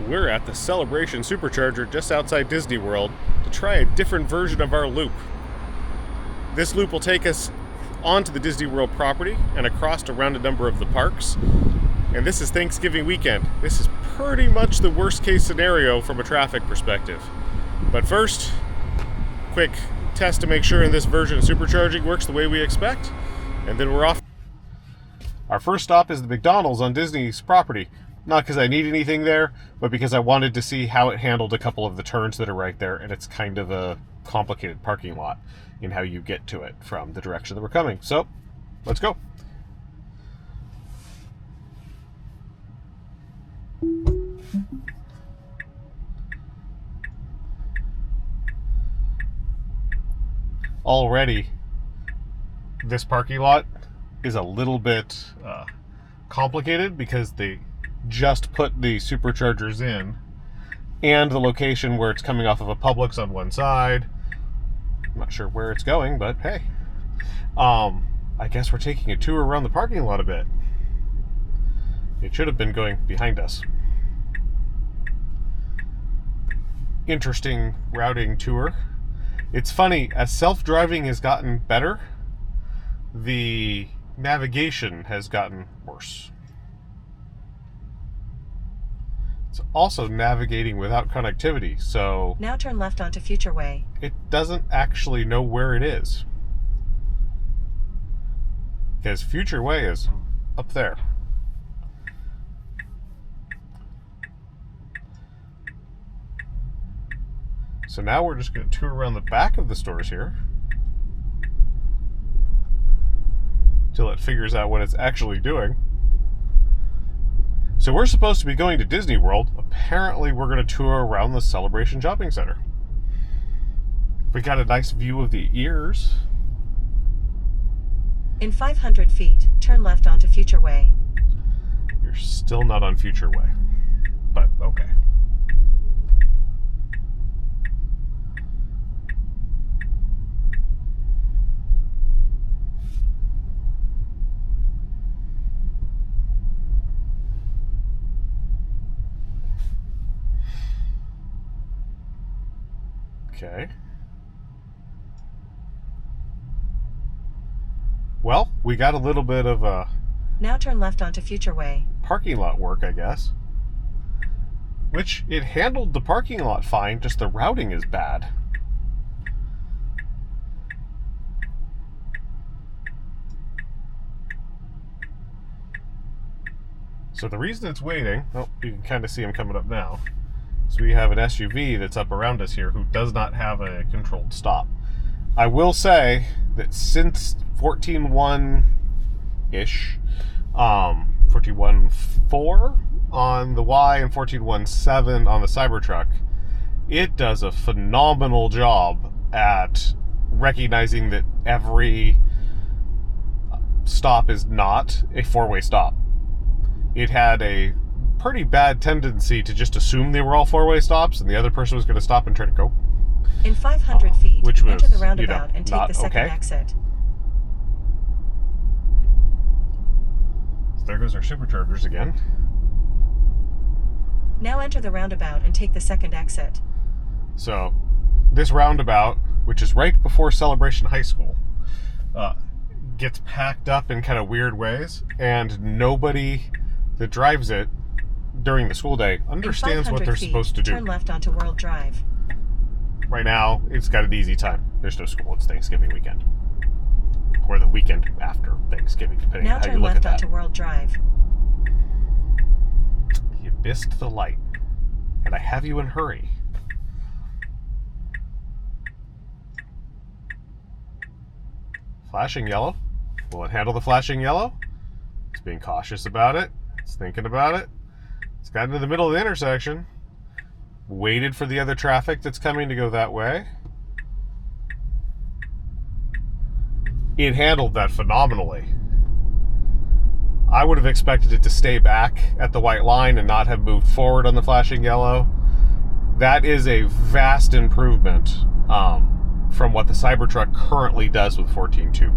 We're at the Celebration Supercharger just outside Disney World to try a different version of our loop. This loop will take us onto the Disney World property and across around a number of the parks. And this is Thanksgiving weekend. This is pretty much the worst case scenario from a traffic perspective. But first, quick test to make sure in this version supercharging works the way we expect, and then we're off. Our first stop is the McDonald's on Disney's property. Not because I need anything there, but because I wanted to see how it handled a couple of the turns that are right there, and it's kind of a complicated parking lot in how you get to it from the direction that we're coming. So, let's go. Already, this parking lot is a little bit complicated because they just put the superchargers in and the location where it's coming off of a Publix on one side. I'm not sure where it's going, but hey, I guess we're taking a tour around the parking lot a bit. It should have been going behind us. Interesting routing tour. It's funny, as self-driving has gotten better, the navigation has gotten worse. It's also navigating without connectivity, so now turn left onto Future Way. It doesn't actually know where it is. Because Future Way is up there. So now we're just going to tour around the back of the stores here till it figures out what it's actually doing. So we're supposed to be going to Disney World. Apparently we're going to tour around the Celebration Shopping Center. We got a nice view of the ears. In 500 feet, turn left onto Future Way. You're still not on Future Way, but okay. Okay. Well, we got a little bit of now turn left onto Future Way. Parking lot work, I guess. Which, it handled the parking lot fine, just the routing is bad. So the reason it's waiting, oh, you can kind of see him coming up now. So we have an SUV that's up around us here who does not have a controlled stop. I will say that since 14.1-ish, 14.1.4 on the Y and 14.1.7 on the Cybertruck, it does a phenomenal job at recognizing that every stop is not a four-way stop. It had a pretty bad tendency to just assume they were all four-way stops and the other person was going to stop and try to go. In 500 feet, which was, enter the roundabout and take the second exit. So there goes our superchargers again. Now enter the roundabout and take the second exit. So this roundabout, which is right before Celebration High School, gets packed up in kind of weird ways, and nobody that drives it during the school day understands what they're supposed to do. Turn left onto World Drive. Right now, it's got an easy time. There's no school. It's Thanksgiving weekend. Or the weekend after Thanksgiving, depending on how you look at that. Now turn left onto World Drive. You missed the light. And I have you in hurry. Flashing yellow. Will it handle the flashing yellow? It's being cautious about it. It's thinking about it. It's gotten to the middle of the intersection. Waited for the other traffic that's coming to go that way. It handled that phenomenally. I would have expected it to stay back at the white line and not have moved forward on the flashing yellow. That is a vast improvement from what the Cybertruck currently does with 14.2.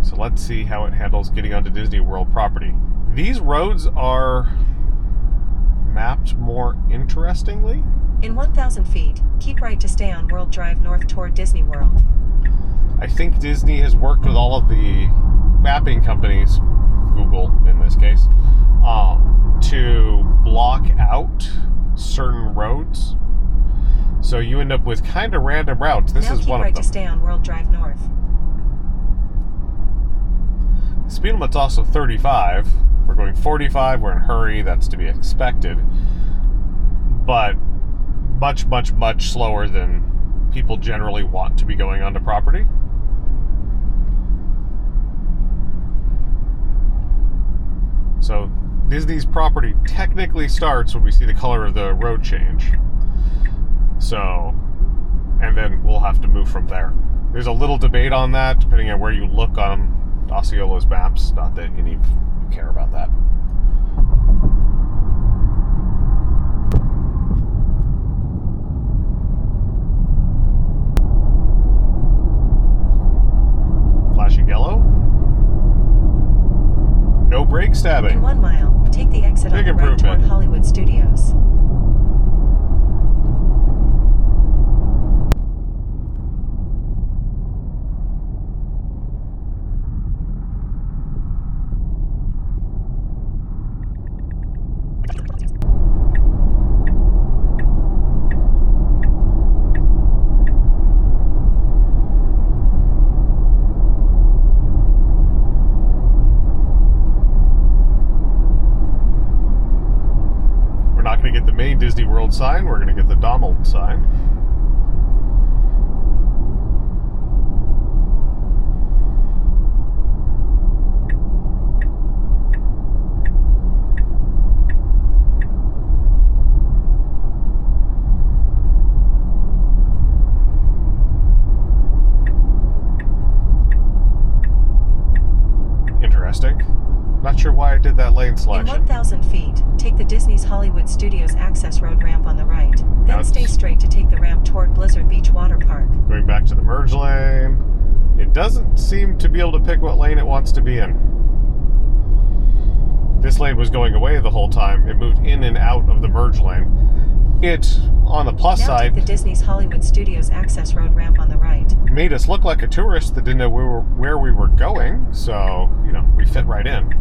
So let's see how it handles getting onto Disney World property. These roads are mapped more interestingly. In 1,000 feet, keep right to stay on World Drive north toward Disney World. I think Disney has worked with all of the mapping companies, Google in this case, to block out certain roads. So you end up with kind of random routes. This now is keep one right of them. To stay on World Drive north. The speed limit's also 35. We're going 45. We're in a hurry. That's to be expected. But much, much, much slower than people generally want to be going onto property. So Disney's property technically starts when we see the color of the road change. So, and then we'll have to move from there. There's a little debate on that, depending on where you look on Osceola's maps. Not that any of you care about that. Flashing yellow. No brake stabbing. In 1 mile, take the exit on the right toward Hollywood Studios. Disney World sign, we're going to get the Donald sign. Interesting. Not sure why I did that lane selection. In 1,000 feet, take the Disney's Hollywood Studios access road ramp on the right. Then stay straight to take the ramp toward Blizzard Beach Water Park. Going back to the merge lane. It doesn't seem to be able to pick what lane it wants to be in. This lane was going away the whole time. It moved in and out of the merge lane. It, on the plus side, take the Disney's Hollywood Studios access road ramp on the right. Made us look like a tourist that didn't know where we were going, so, we fit right in.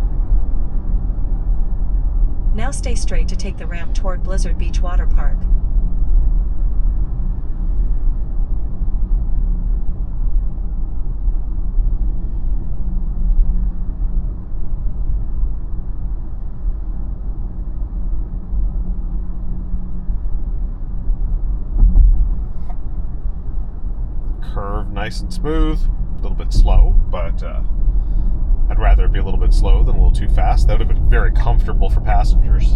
Now stay straight to take the ramp toward Blizzard Beach Water Park. Curve nice and smooth, a little bit slow, but I'd rather it be a little bit slow than a little too fast. That would have been very comfortable for passengers.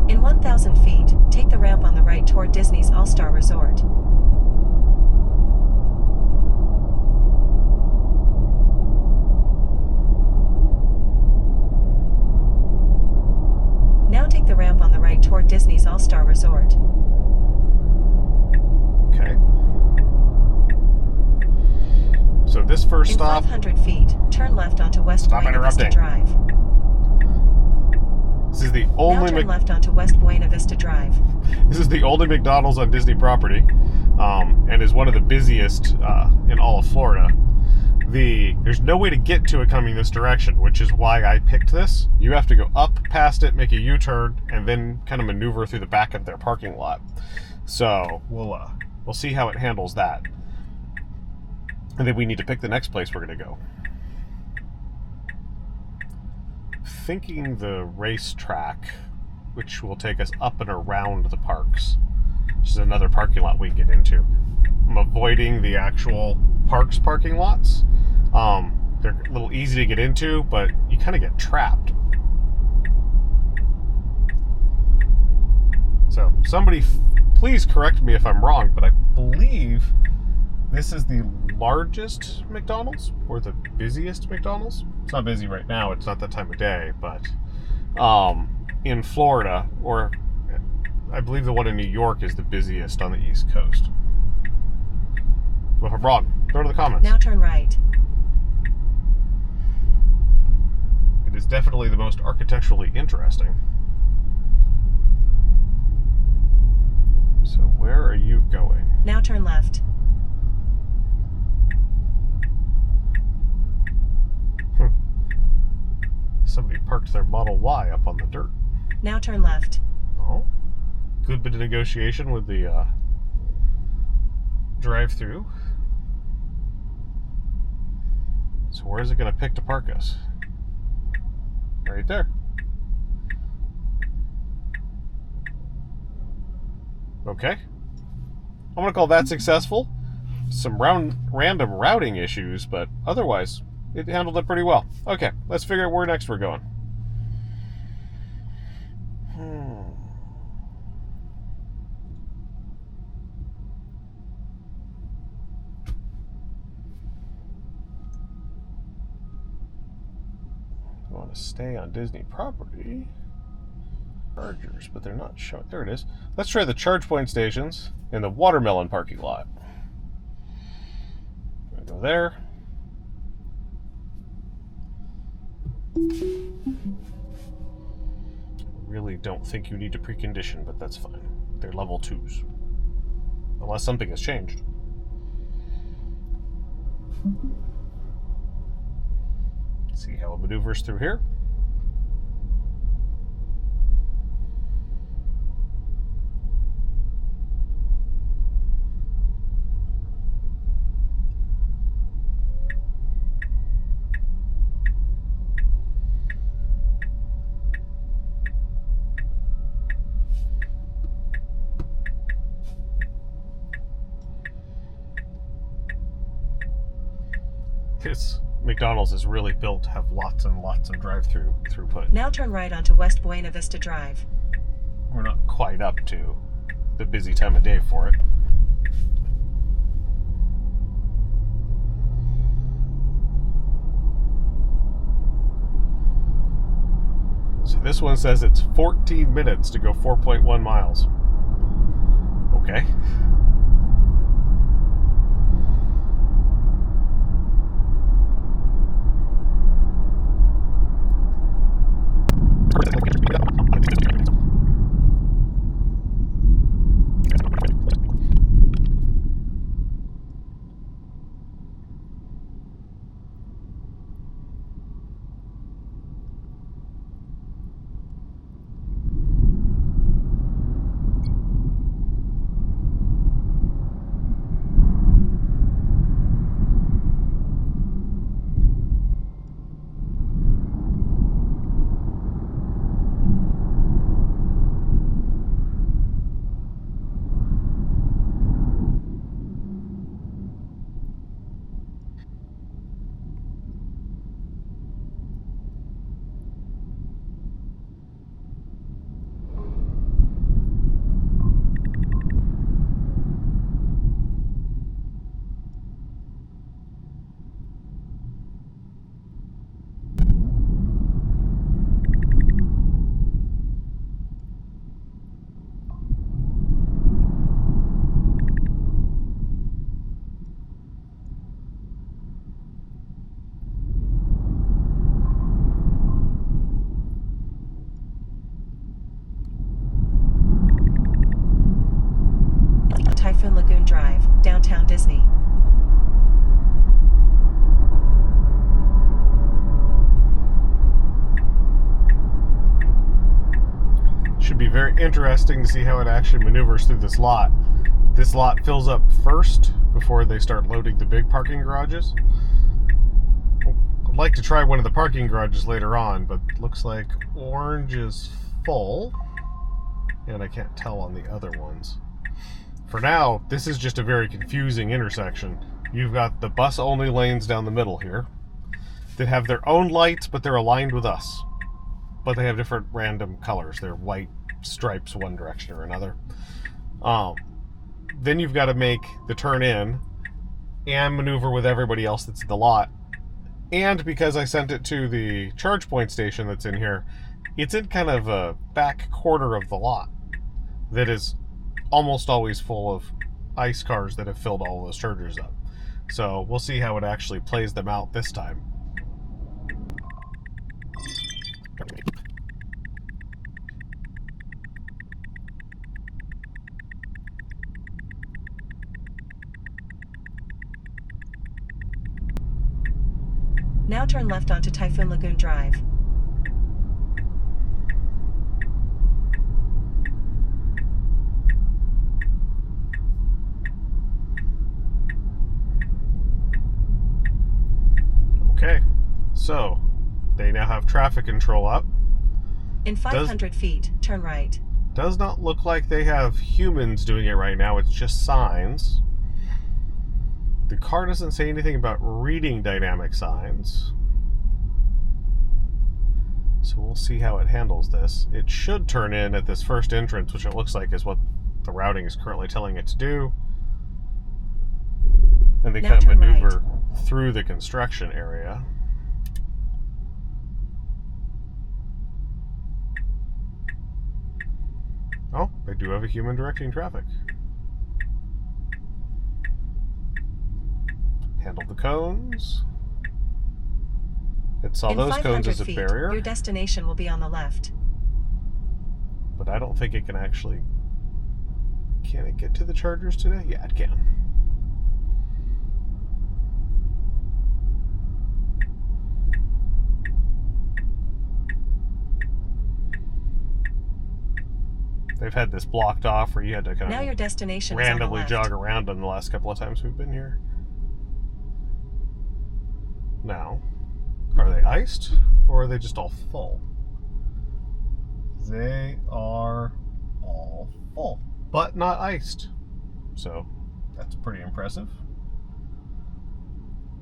In 1,000 feet, take the ramp on the right toward Disney's All-Star Resort. Now take the ramp on the right toward Disney's All-Star Resort. Okay. So this first stop... In 500 feet, turn left onto West Buena Vista Drive. This is the only... Now turn left onto West Buena Vista Drive. This is the only McDonald's on Disney property, and is one of the busiest in all of Florida. There's no way to get to it coming this direction, which is why I picked this. You have to go up past it, make a U-turn, and then kind of maneuver through the back of their parking lot. So we'll see how it handles that. And then we need to pick the next place we're going to go. Thinking the racetrack, which will take us up and around the parks, which is another parking lot we can get into. I'm avoiding the actual parks parking lots. They're a little easy to get into, but you kind of get trapped. So somebody please correct me if I'm wrong, but I believe this is the largest McDonald's or the busiest McDonald's. It's not busy right now. It's not that time of day, but in Florida, or I believe the one in New York is the busiest on the East Coast. But if I'm wrong, throw it in the comments. Now turn right. It is definitely the most architecturally interesting. So where are you going? Now turn left. Somebody parked their Model Y up on the dirt. Now turn left. Oh, good bit of negotiation with the drive-through. So where is it going to pick to park us? Right there. Okay. I'm going to call that successful. Some random routing issues, but otherwise, it handled it pretty well. Okay, let's figure out where next we're going. I want to stay on Disney property. Chargers, but they're not showing. There it is. Let's try the charge point stations in the Watermelon parking lot. I'm gonna go there. Really don't think you need to precondition, but that's fine. They're level 2s. Unless something has changed. Let's see how it maneuvers through here. This McDonald's is really built to have lots and lots of drive-through throughput. Now turn right onto West Buena Vista Drive. We're not quite up to the busy time of day for it. So this one says it's 14 minutes to go 4.1 miles. Okay. Typhoon Lagoon Drive, downtown Disney. Should be very interesting to see how it actually maneuvers through this lot. This lot fills up first before they start loading the big parking garages. I'd like to try one of the parking garages later on, but looks like orange is full, and I can't tell on the other ones. For now, this is just a very confusing intersection. You've got the bus-only lanes down the middle here that have their own lights, but they're aligned with us. But they have different random colors. They're white stripes one direction or another. Then you've got to make the turn in and maneuver with everybody else that's in the lot. And because I sent it to the charge point station that's in here, it's in kind of a back quarter of the lot. that is almost always full of ICE cars that have filled all those chargers up. So we'll see how it actually plays them out this time. Now turn left onto Typhoon Lagoon Drive. Okay, so they now have traffic control up. In 500 feet, turn right. Does not look like they have humans doing it right now, it's just signs. The car doesn't say anything about reading dynamic signs. So we'll see how it handles this. It should turn in at this first entrance, which it looks like is what the routing is currently telling it to do. And they Now kind of turn maneuver through the construction area. Oh, they do have a human directing traffic. Handle the cones. It saw In those cones 500 as a feet, barrier. your destination will be on the left. But I don't think it can actually... Can it get to the chargers today? Yeah, it can. They've had this blocked off where you had to kind Now your of destination randomly is on the left. jog around them the last couple of times we've been here. Now, are they iced or are they just all full? They are all full, but not iced. So that's pretty impressive.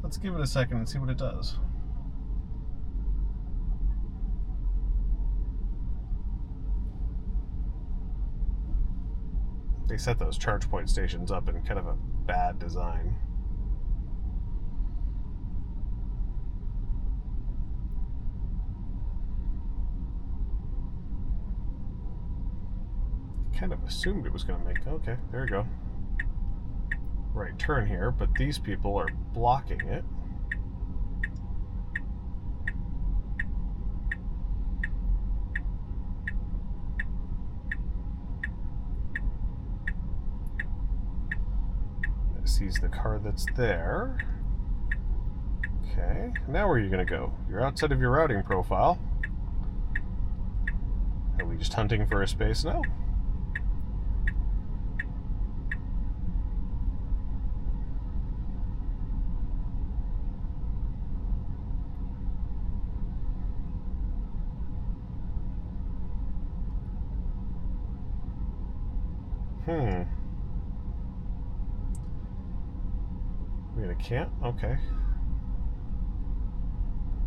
Let's give it a second and see what it does. They set those charge point stations up in kind of a bad design. Kind of assumed it was going to make... Okay, there we go. Right turn here, but these people are blocking it. It sees the car that's there. Okay, now where are you going to go? You're outside of your routing profile. Are we just hunting for a space now? I mean, it can't? Okay.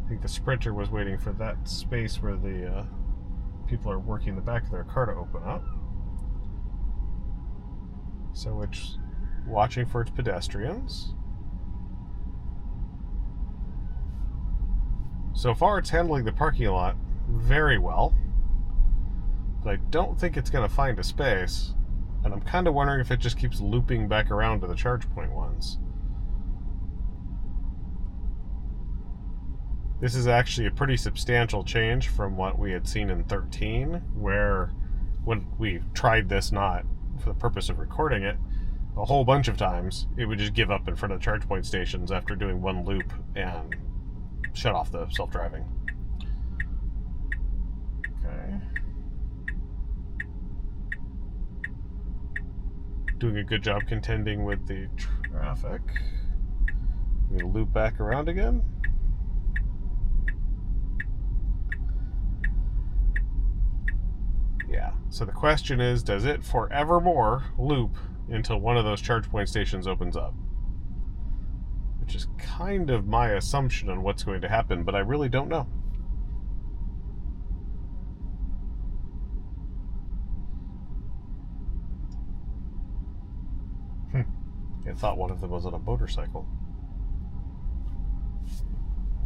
I think the Sprinter was waiting for that space where the people are working the back of their car to open up. So it's watching for its pedestrians. So far, it's handling the parking lot very well. But I don't think it's going to find a space. And I'm kind of wondering if it just keeps looping back around to the charge point ones. This is actually a pretty substantial change from what we had seen in 13, where when we tried this not for the purpose of recording it, a whole bunch of times, it would just give up in front of the charge point stations after doing one loop and shut off the self-driving. Okay. Doing a good job contending with the traffic. I'm going to loop back around again. Yeah, so the question is, does it forevermore loop until one of those charge point stations opens up? Which is kind of my assumption on what's going to happen, but I really don't know. I thought one of them was on a motorcycle.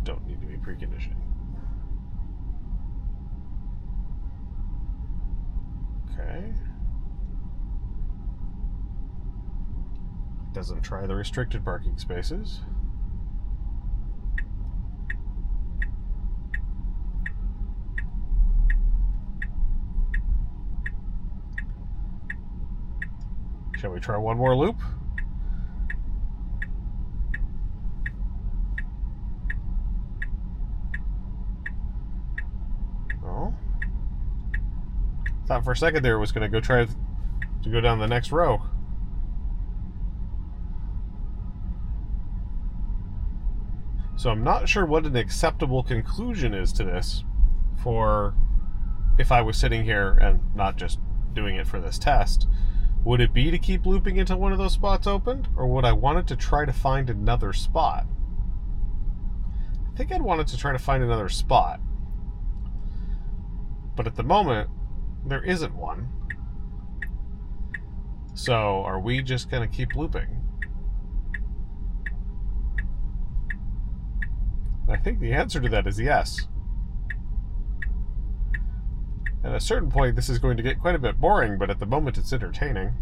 Don't need to be preconditioning. Okay. Doesn't try the restricted parking spaces. Shall we try one more loop? Oh. Thought for a second there it was going to go try to go down the next row. So I'm not sure what an acceptable conclusion is to this for if I was sitting here and not just doing it for this test. Would it be to keep looping until one of those spots opened? Or would I want it to try to find another spot? I think I'd want it to try to find another spot. But at the moment, there isn't one. So are we just going to keep looping? I think the answer to that is yes. At a certain point, this is going to get quite a bit boring, but at the moment, it's entertaining.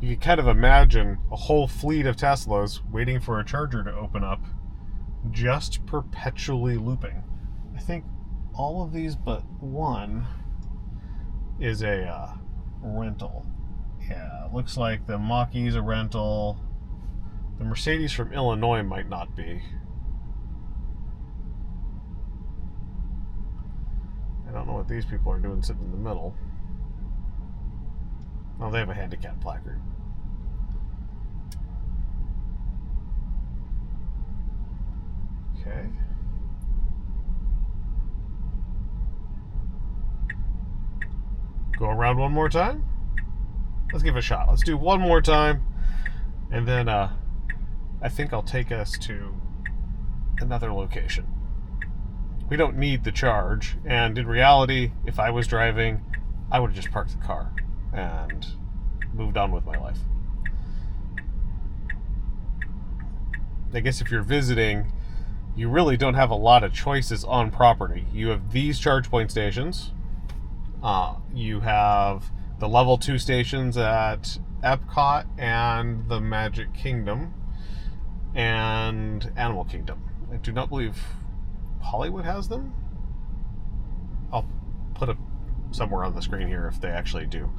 You can kind of imagine a whole fleet of Teslas waiting for a charger to open up, just perpetually looping. I think all of these but one is a rental. Yeah, it looks like the Mach-E's a rental. The Mercedes from Illinois might not be. I don't know what these people are doing sitting in the middle. Oh, they have a handicap placard. Okay. Go around one more time? Let's give it a shot. Let's do one more time. And then I think I'll take us to another location. We don't need the charge. And in reality, if I was driving, I would have just parked the car and moved on with my life. I guess if you're visiting, you really don't have a lot of choices on property. You have these charge point stations. You have the level 2 stations at Epcot and the Magic Kingdom and Animal Kingdom. I do not believe Hollywood has them. I'll put it somewhere on the screen here if they actually do.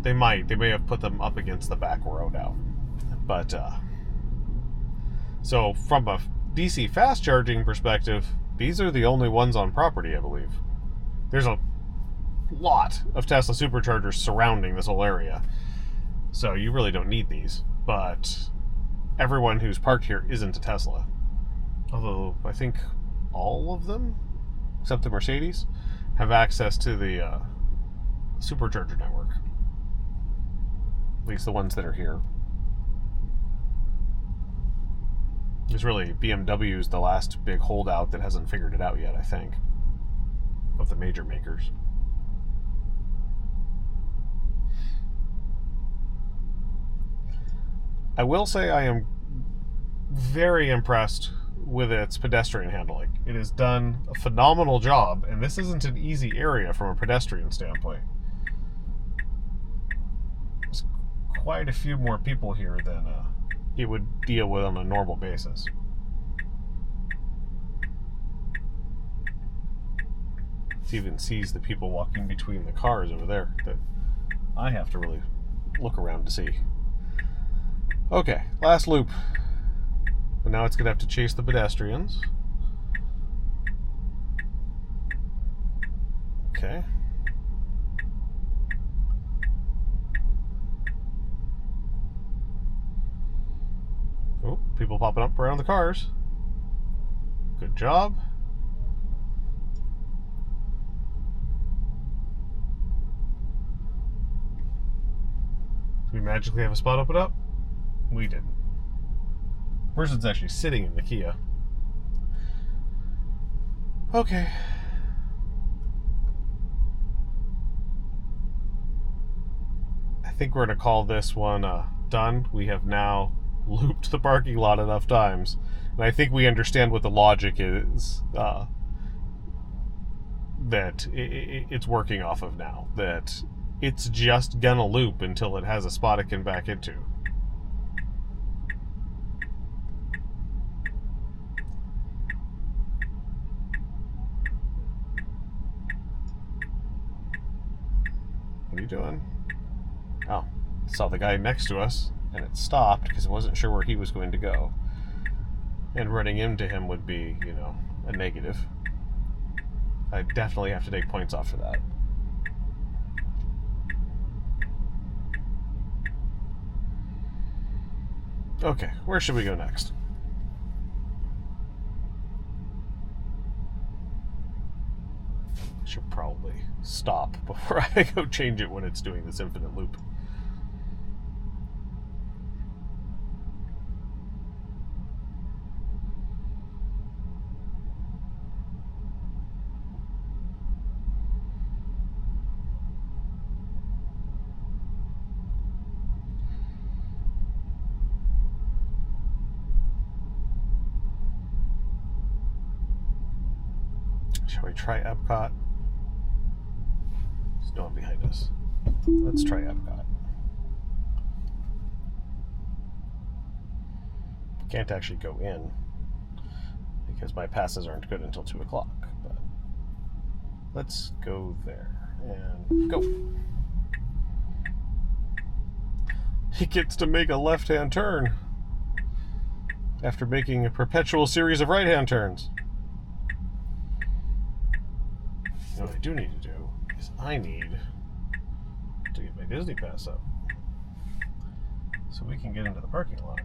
They may have put them up against the back row now. But so from a DC fast charging perspective, these are the only ones on property, I believe. There's a lot of Tesla Superchargers surrounding this whole area, so you really don't need these. But everyone who's parked here isn't a Tesla, although I think all of them except the Mercedes have access to the Supercharger network, at least the ones that are here. It's really BMW's the last big holdout that hasn't figured it out yet, I think, of the major makers. I will say I am very impressed with its pedestrian handling. It has done a phenomenal job, and this isn't an easy area from a pedestrian standpoint. There's quite a few more people here than it would deal with on a normal basis. It even sees the people walking between the cars over there that I have to really look around to see. Okay, last loop. But now it's going to have to chase the pedestrians. Okay. Oh, people popping up around the cars. Good job. Did we magically have a spot open up? We didn't. Person's actually sitting in the Kia. Okay. I think we're going to call this one done. We have now looped the parking lot enough times, and I think we understand what the logic is that it's working off of now. That it's just gonna loop until it has a spot it can back into. What are you doing? Oh, I saw the guy next to us, and it stopped because it wasn't sure where he was going to go. And running into him would be, you know, a negative. I definitely have to take points off for that. Okay, where should we go next? Should probably stop before I go change it when it's doing this infinite loop. Shall we try Epcot? There's no one behind us. Let's try Epcot. Can't actually go in because my passes aren't good until 2 o'clock. But let's go there and go. He gets to make a left-hand turn after making a perpetual series of right-hand turns. What I do need to do is I need to get my Disney pass up so we can get into the parking lot.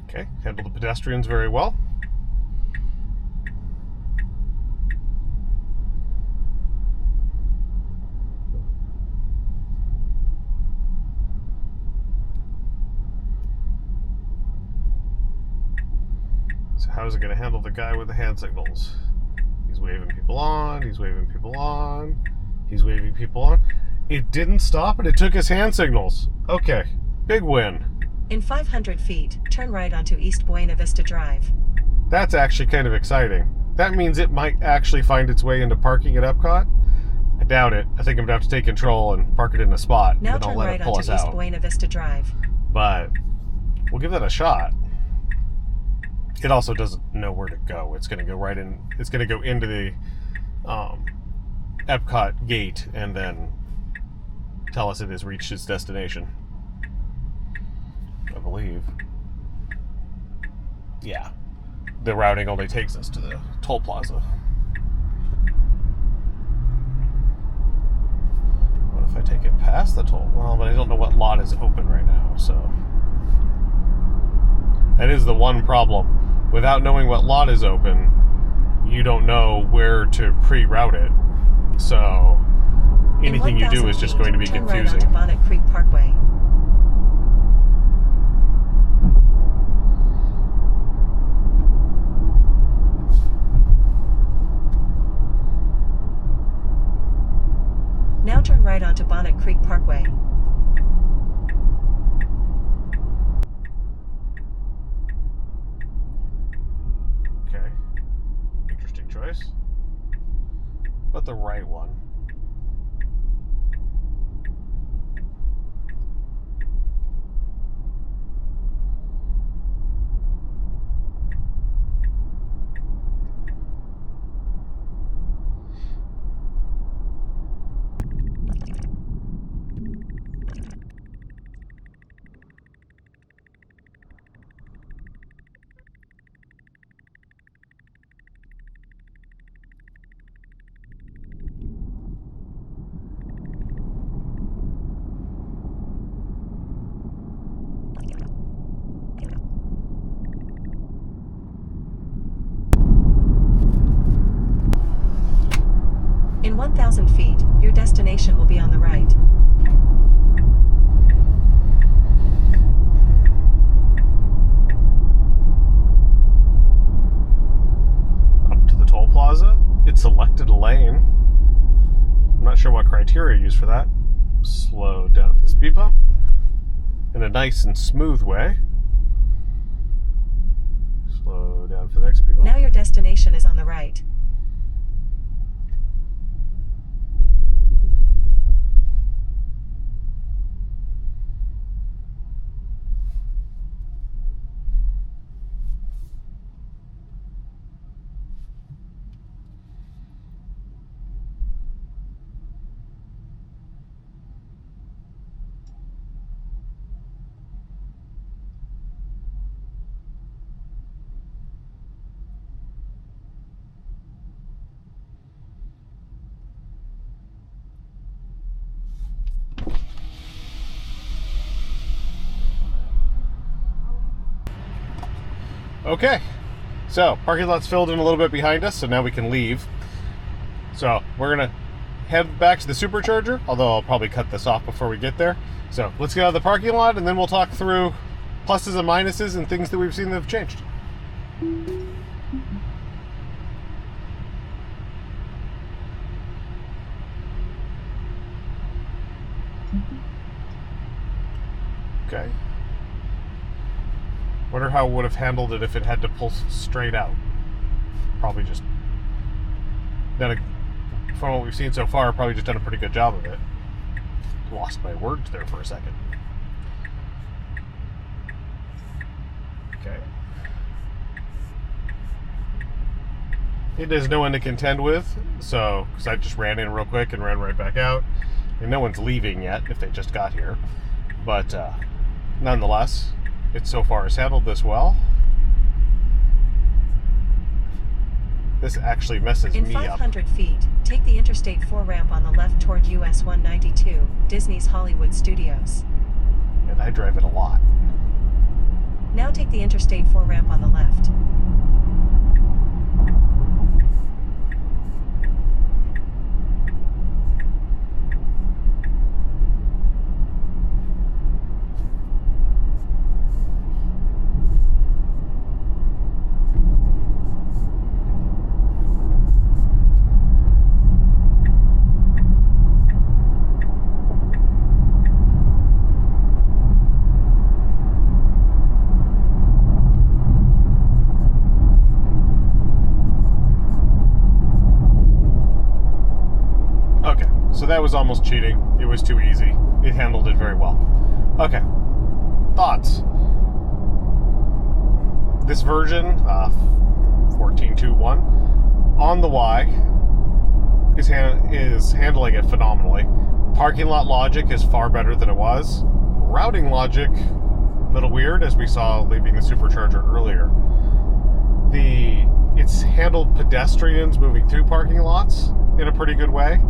Okay, handle the pedestrians very well. So how is it going to handle the guy with the hand signals? He's waving people on, he's waving people on, he's waving people on. It didn't stop and it took his hand signals. Okay, big win. In 500 feet, turn right onto East Buena Vista Drive. That's actually kind of exciting. That means it might actually find its way into parking at Epcot. I doubt it. I think I'm going to have to take control and park it in a spot. Now then turn I'll let right it pull onto us East out. Buena Vista Drive. But we'll give that a shot. It also doesn't know where to go. It's going to go right in. It's going to go into the Epcot gate and then tell us it has reached its destination. I believe. Yeah. The routing only takes us to the toll plaza. What if I take it past the toll? Well, but I don't know what lot is open right now, so. That is the one problem. Without knowing what lot is open, you don't know where to pre-route it. So, anything you do is just going to be confusing. Turn right onto Bonnet Creek Parkway. Now turn right onto Bonnet Creek Parkway. Okay. Interesting choice. But the right one. In 1,000 feet, your destination will be on the right. criteria used for that. Slow down for the speed bump in a nice and smooth way. Slow down for the next speed bump. Now your destination is on the right. Okay, so parking lot's filled in a little bit behind us, so now we can leave. So we're gonna head back to the Supercharger, although I'll probably cut this off before we get there. So let's get out of the parking lot and then we'll talk through pluses and minuses and things that we've seen that have changed. Okay. Wonder how it would have handled it if it had to pull straight out. Probably just done from what we've seen so far, probably just done a pretty good job of it. Lost my words there for a second. Okay. It is no one to contend with, so, because I just ran in real quick and ran right back out. And no one's leaving yet if they just got here. But nonetheless, it so far has handled this well. This actually messes me up. In 500 feet, take the Interstate 4 ramp on the left toward US 192, Disney's Hollywood Studios. And I drive it a lot. Now take the Interstate 4 ramp on the left. So that was almost cheating. It was too easy. It handled it very well. Okay. Thoughts? This version, 14.2.1, on the Y, is handling it phenomenally. Parking lot logic is far better than it was. Routing logic, a little weird, as we saw leaving the Supercharger earlier. It's handled pedestrians moving through parking lots in a pretty good way.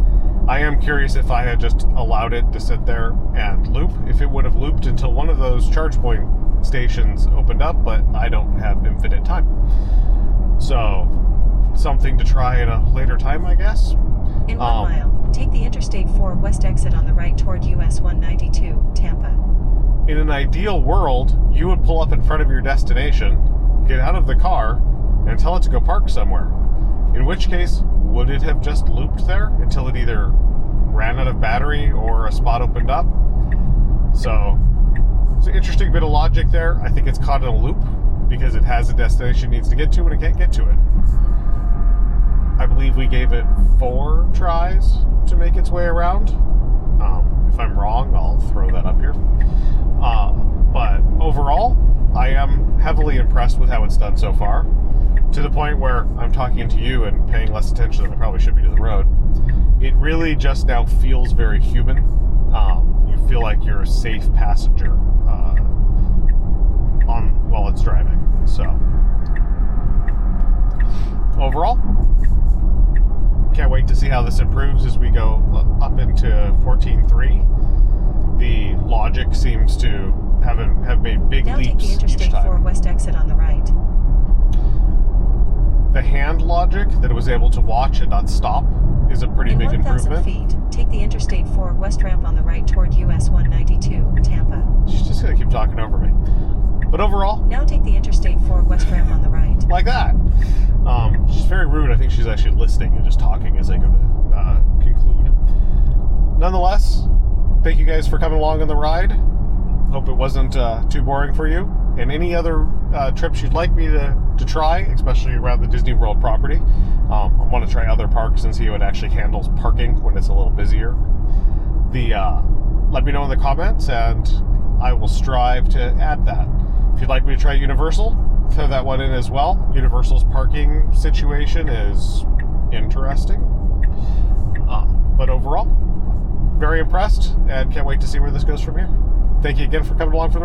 I am curious if I had just allowed it to sit there and loop, if it would have looped until one of those charge point stations opened up, but I don't have infinite time. So, something to try at a later time, I guess. In 1 mile, take the Interstate 4 west exit on the right toward US 192, Tampa. In an ideal world, you would pull up in front of your destination, get out of the car, and tell it to go park somewhere. In which case, would it have just looped there until it either ran out of battery or a spot opened up? So, it's an interesting bit of logic there. I think it's caught in a loop because it has a destination it needs to get to and it can't get to it. I believe we gave it 4 tries to make its way around. If I'm wrong, I'll throw that up here. But overall, I am heavily impressed with how it's done so far. To the point where I'm talking to you and paying less attention than I probably should be to the road. It really just now feels very human. You feel like you're a safe passenger while it's driving. So overall, can't wait to see how this improves as we go up into 14.3. The logic seems to have made big now leaps take the Interstate each time. 4 west exit on the right. The hand logic that it was able to watch and not stop is a pretty big In 1,000 improvement. feet, take the Interstate 4 west ramp on the right toward US 192, Tampa. She's just gonna keep talking over me. But overall, Now take the Interstate 4 west ramp on the right. like that. She's very rude. I think she's actually listening and just talking as I go to conclude. nonetheless, thank you guys for coming along on the ride. Hope it wasn't too boring for you. And any other trips you'd like me to try, especially around the Disney World property. I want to try other parks and see how it actually handles parking when it's a little busier. Let me know in the comments, and I will strive to add that. If you'd like me to try Universal, throw that one in as well. Universal's parking situation is interesting. But overall, very impressed, and can't wait to see where this goes from here. Thank you again for coming along for the ride.